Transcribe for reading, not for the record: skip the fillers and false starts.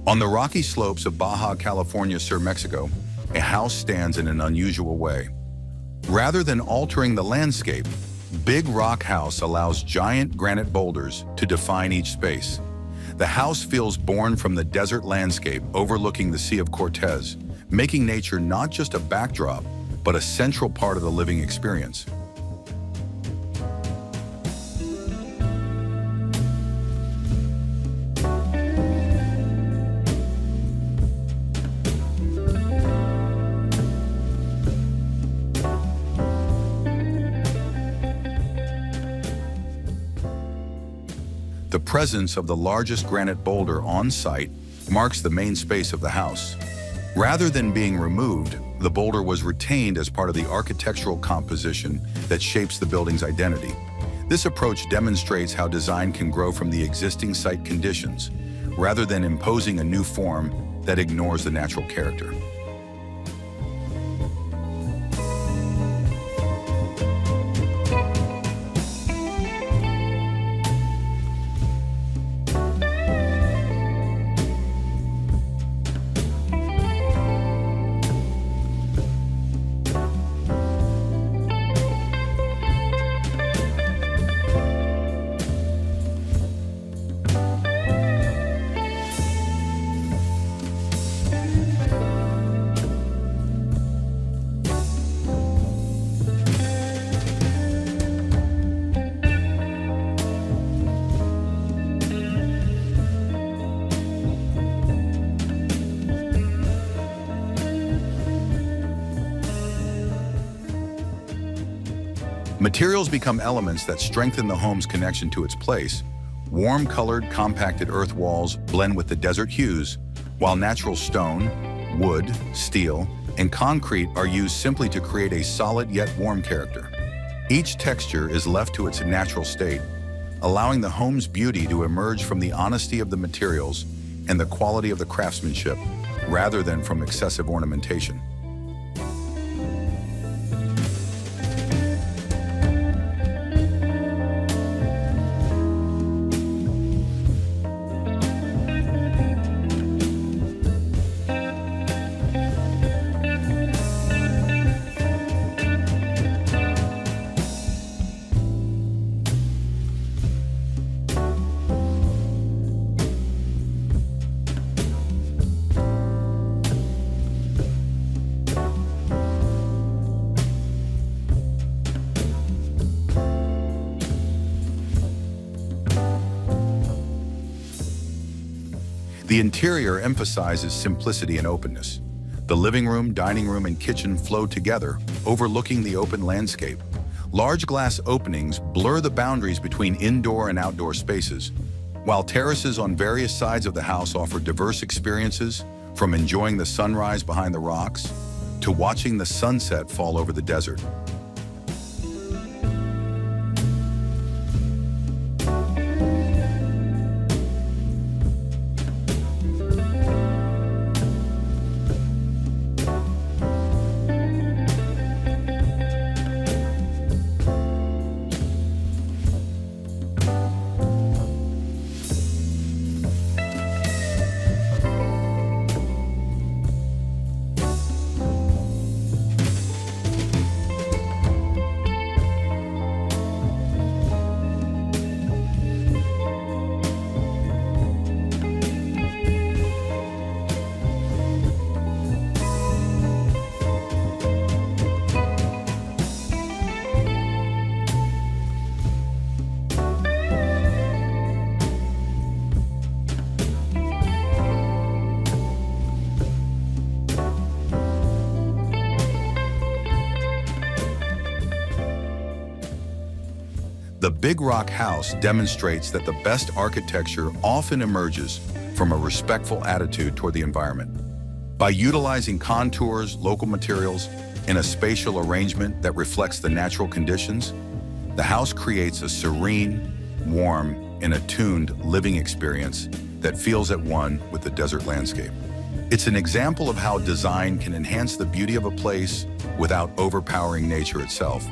On the rocky slopes of Baja California Sur, Mexico, a house stands in an unusual way. Rather than altering the landscape, Big Rock House allows giant granite boulders to define each space. The house feels born from the desert landscape overlooking the Sea of Cortez, making nature not just a backdrop, but a central part of the living experience. The presence of the largest granite boulder on site marks the main space of the house. Rather than being removed, the boulder was retained as part of the architectural composition that shapes the building's identity. This approach demonstrates how design can grow from the existing site conditions, rather than imposing a new form that ignores the natural character. Materials become elements that strengthen the home's connection to its place. Warm-colored, compacted earth walls blend with the desert hues, while natural stone, wood, steel, and concrete are used simply to create a solid yet warm character. Each texture is left to its natural state, allowing the home's beauty to emerge from the honesty of the materials and the quality of the craftsmanship, rather than from excessive ornamentation. The interior emphasizes simplicity and openness. The living room, dining room, and kitchen flow together, overlooking the open landscape. Large glass openings blur the boundaries between indoor and outdoor spaces, while terraces on various sides of the house offer diverse experiences, from enjoying the sunrise behind the rocks to watching the sunset fall over the desert. The Big Rock House demonstrates that the best architecture often emerges from a respectful attitude toward the environment. By utilizing contours, local materials, and a spatial arrangement that reflects the natural conditions, the house creates a serene, warm, and attuned living experience that feels at one with the desert landscape. It's an example of how design can enhance the beauty of a place without overpowering nature itself.